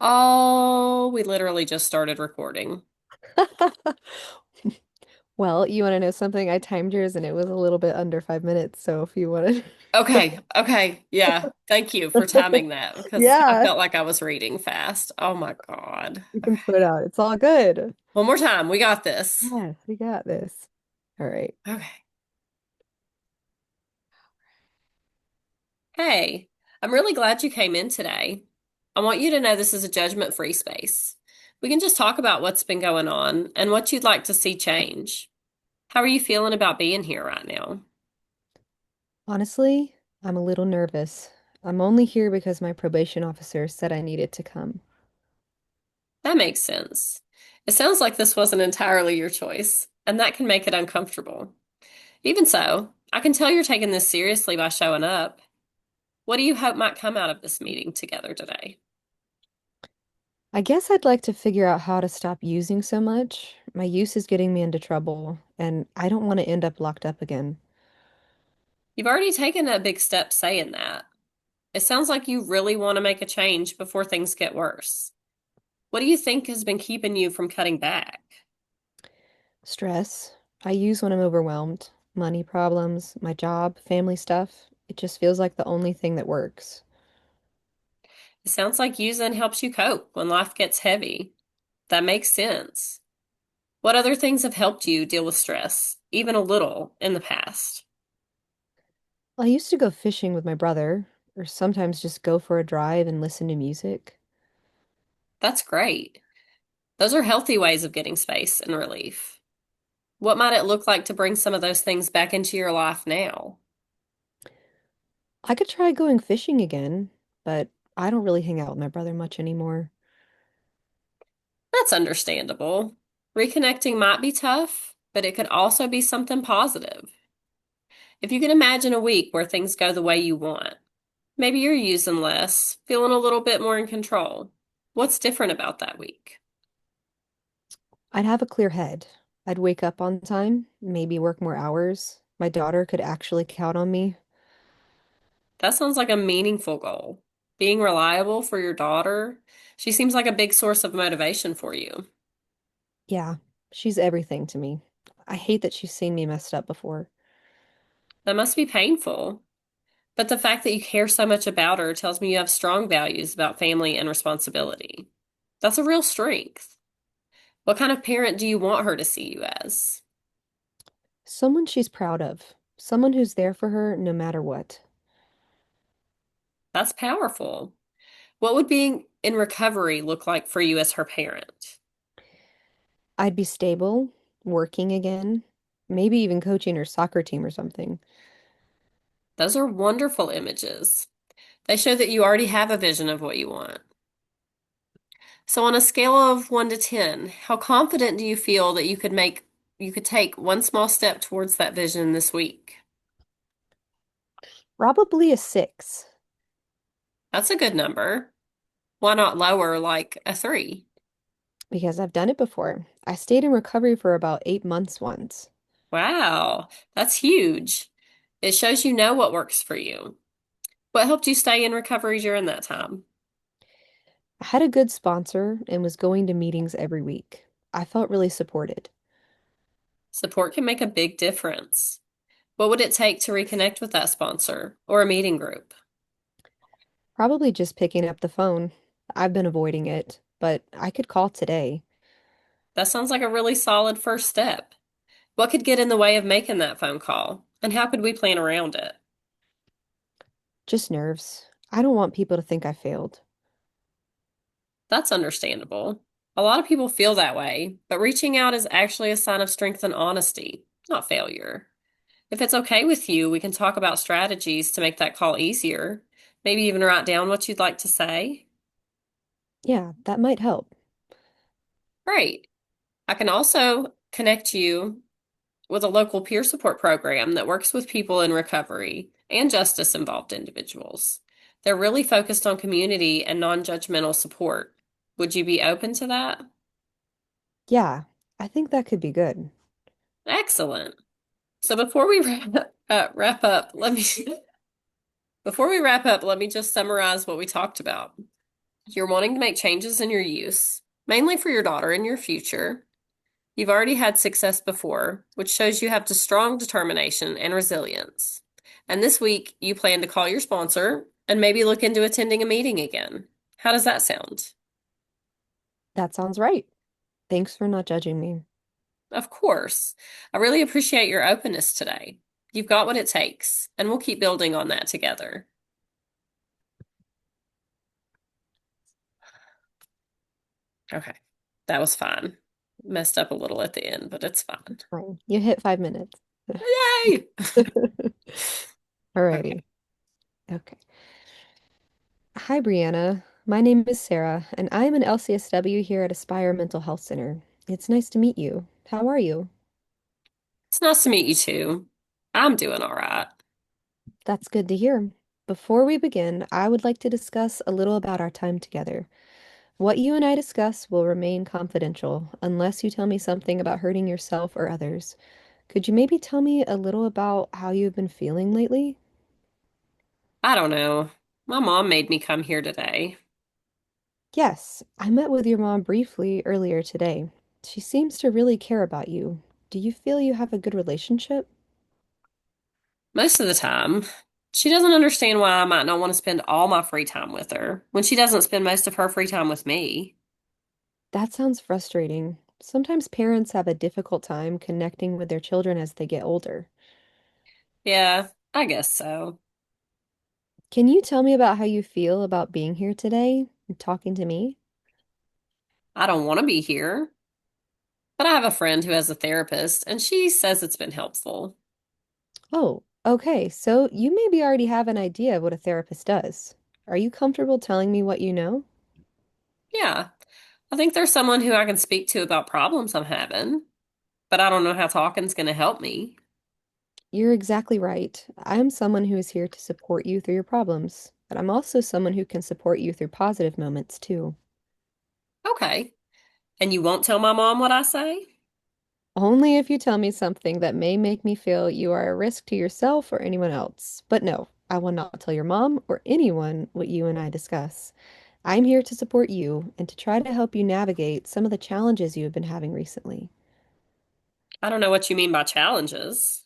Oh, we literally just started recording. Well, you want to know something? I timed yours and it was a little bit under 5 minutes. So if you want Okay, okay, yeah. Thank you for to, timing that because I yeah, felt like I was reading fast. Oh my God. you Okay. can put it out. It's all good. One more time. We got this. Yes, we got this. All right. Okay. Hey, I'm really glad you came in today. I want you to know this is a judgment-free space. We can just talk about what's been going on and what you'd like to see change. How are you feeling about being here right now? Honestly, I'm a little nervous. I'm only here because my probation officer said I needed to come. That makes sense. It sounds like this wasn't entirely your choice, and that can make it uncomfortable. Even so, I can tell you're taking this seriously by showing up. What do you hope might come out of this meeting together today? I guess I'd like to figure out how to stop using so much. My use is getting me into trouble, and I don't want to end up locked up again. You've already taken a big step saying that. It sounds like you really want to make a change before things get worse. What do you think has been keeping you from cutting back? Stress. I use when I'm overwhelmed. Money problems, my job, family stuff. It just feels like the only thing that works. It sounds like using helps you cope when life gets heavy. That makes sense. What other things have helped you deal with stress, even a little, in the past? I used to go fishing with my brother, or sometimes just go for a drive and listen to music. That's great. Those are healthy ways of getting space and relief. What might it look like to bring some of those things back into your life now? I could try going fishing again, but I don't really hang out with my brother much anymore. That's understandable. Reconnecting might be tough, but it could also be something positive. If you can imagine a week where things go the way you want, maybe you're using less, feeling a little bit more in control. What's different about that week? I'd have a clear head. I'd wake up on time, maybe work more hours. My daughter could actually count on me. That sounds like a meaningful goal. Being reliable for your daughter, she seems like a big source of motivation for you. Yeah, she's everything to me. I hate that she's seen me messed up before. That must be painful. But the fact that you care so much about her tells me you have strong values about family and responsibility. That's a real strength. What kind of parent do you want her to see you as? Someone she's proud of. Someone who's there for her no matter what. That's powerful. What would being in recovery look like for you as her parent? I'd be stable, working again, maybe even coaching her soccer team or something. Those are wonderful images. They show that you already have a vision of what you want. So on a scale of 1 to 10, how confident do you feel that you could take one small step towards that vision this week? Probably a 6, That's a good number. Why not lower, like a 3? because I've done it before. I stayed in recovery for about 8 months once. Wow, that's huge. It shows you know what works for you. What helped you stay in recovery during that time? I had a good sponsor and was going to meetings every week. I felt really supported. Support can make a big difference. What would it take to reconnect with that sponsor or a meeting group? Probably just picking up the phone. I've been avoiding it, but I could call today. That sounds like a really solid first step. What could get in the way of making that phone call? And how could we plan around it? Just nerves. I don't want people to think I failed. That's understandable. A lot of people feel that way, but reaching out is actually a sign of strength and honesty, not failure. If it's okay with you, we can talk about strategies to make that call easier. Maybe even write down what you'd like to say. Yeah, that might help. Great. I can also connect you with a local peer support program that works with people in recovery and justice involved individuals. They're really focused on community and non-judgmental support. Would you be open to that? Yeah, I think that could be good. Excellent. So before we wrap up, let me before we wrap up, let me just summarize what we talked about. You're wanting to make changes in your use, mainly for your daughter and your future. You've already had success before, which shows you have strong determination and resilience. And this week, you plan to call your sponsor and maybe look into attending a meeting again. How does that sound? That sounds right. Thanks for not judging me. Of course. I really appreciate your openness today. You've got what it takes, and we'll keep building on that together. Okay. That was fine. Messed up a little at the end, but it's fine. Fine. You hit 5 minutes. Yay! Okay. Alrighty. Okay. Hi, Brianna. My name is Sarah, and I am an LCSW here at Aspire Mental Health Center. It's nice to meet you. How are you? It's nice to meet you too. I'm doing all right. That's good to hear. Before we begin, I would like to discuss a little about our time together. What you and I discuss will remain confidential unless you tell me something about hurting yourself or others. Could you maybe tell me a little about how you've been feeling lately? I don't know. My mom made me come here today. Yes, I met with your mom briefly earlier today. She seems to really care about you. Do you feel you have a good relationship? Most of the time, she doesn't understand why I might not want to spend all my free time with her when she doesn't spend most of her free time with me. That sounds frustrating. Sometimes parents have a difficult time connecting with their children as they get older. Yeah, I guess so. Can you tell me about how you feel about being here today and talking to me? I don't want to be here, but I have a friend who has a therapist, and she says it's been helpful. Oh, okay. So you maybe already have an idea of what a therapist does. Are you comfortable telling me what you know? Yeah, I think there's someone who I can speak to about problems I'm having, but I don't know how talking's going to help me. You're exactly right. I'm someone who is here to support you through your problems, but I'm also someone who can support you through positive moments too. Okay. And you won't tell my mom what I say? Only if you tell me something that may make me feel you are a risk to yourself or anyone else. But no, I will not tell your mom or anyone what you and I discuss. I'm here to support you and to try to help you navigate some of the challenges you have been having recently. I don't know what you mean by challenges.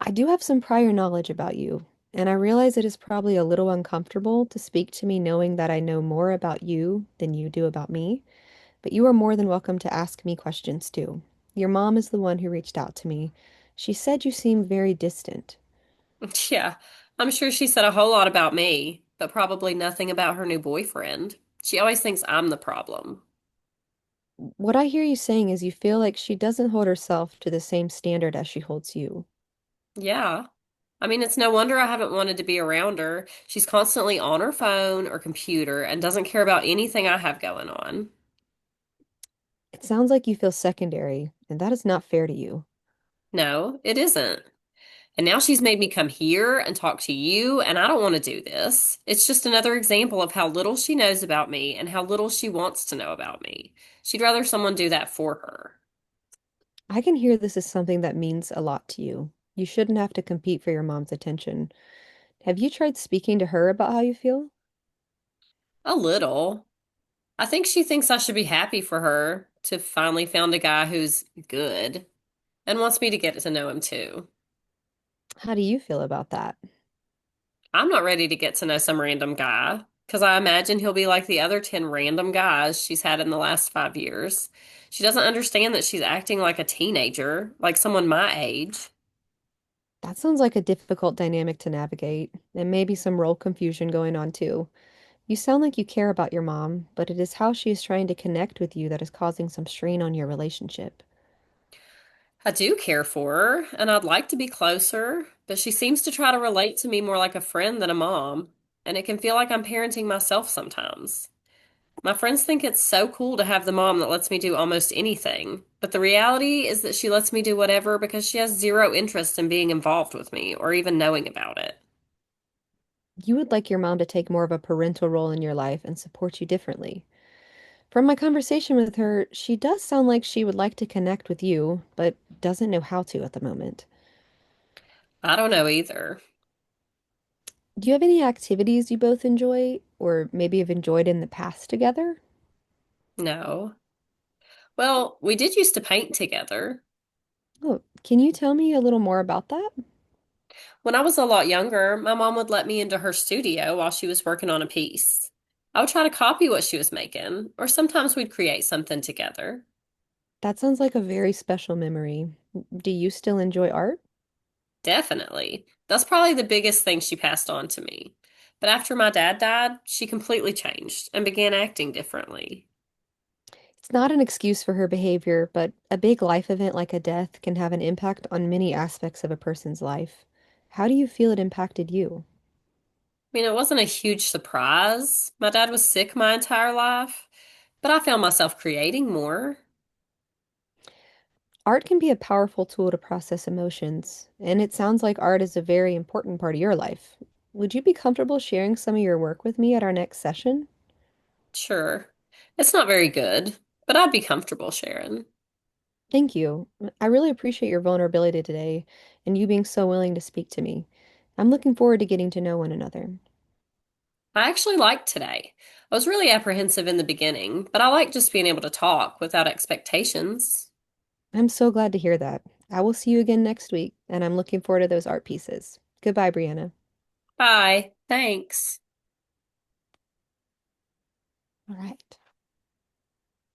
I do have some prior knowledge about you, and I realize it is probably a little uncomfortable to speak to me knowing that I know more about you than you do about me, but you are more than welcome to ask me questions too. Your mom is the one who reached out to me. She said you seem very distant. Yeah, I'm sure she said a whole lot about me, but probably nothing about her new boyfriend. She always thinks I'm the problem. What I hear you saying is you feel like she doesn't hold herself to the same standard as she holds you. Yeah. I mean, it's no wonder I haven't wanted to be around her. She's constantly on her phone or computer and doesn't care about anything I have going on. It sounds like you feel secondary, and that is not fair to you. No, it isn't. And now she's made me come here and talk to you, and I don't want to do this. It's just another example of how little she knows about me and how little she wants to know about me. She'd rather someone do that for her. I can hear this is something that means a lot to you. You shouldn't have to compete for your mom's attention. Have you tried speaking to her about how you feel? A little. I think she thinks I should be happy for her to finally found a guy who's good and wants me to get to know him too. How do you feel about that? I'm not ready to get to know some random guy because I imagine he'll be like the other 10 random guys she's had in the last 5 years. She doesn't understand that she's acting like a teenager, like someone my age. That sounds like a difficult dynamic to navigate, and maybe some role confusion going on too. You sound like you care about your mom, but it is how she is trying to connect with you that is causing some strain on your relationship. I do care for her and I'd like to be closer, but she seems to try to relate to me more like a friend than a mom, and it can feel like I'm parenting myself sometimes. My friends think it's so cool to have the mom that lets me do almost anything, but the reality is that she lets me do whatever because she has zero interest in being involved with me or even knowing about it. You would like your mom to take more of a parental role in your life and support you differently. From my conversation with her, she does sound like she would like to connect with you, but doesn't know how to at the moment. I don't know either. Do you have any activities you both enjoy or maybe have enjoyed in the past together? No. Well, we did used to paint together. Oh, can you tell me a little more about that? When I was a lot younger, my mom would let me into her studio while she was working on a piece. I would try to copy what she was making, or sometimes we'd create something together. That sounds like a very special memory. Do you still enjoy art? Definitely. That's probably the biggest thing she passed on to me. But after my dad died, she completely changed and began acting differently. It's not an excuse for her behavior, but a big life event like a death can have an impact on many aspects of a person's life. How do you feel it impacted you? I mean, it wasn't a huge surprise. My dad was sick my entire life, but I found myself creating more. Art can be a powerful tool to process emotions, and it sounds like art is a very important part of your life. Would you be comfortable sharing some of your work with me at our next session? Sure. It's not very good, but I'd be comfortable sharing. Thank you. I really appreciate your vulnerability today and you being so willing to speak to me. I'm looking forward to getting to know one another. I actually liked today. I was really apprehensive in the beginning, but I like just being able to talk without expectations. I'm so glad to hear that. I will see you again next week, and I'm looking forward to those art pieces. Goodbye, Brianna. Bye. Thanks. All right.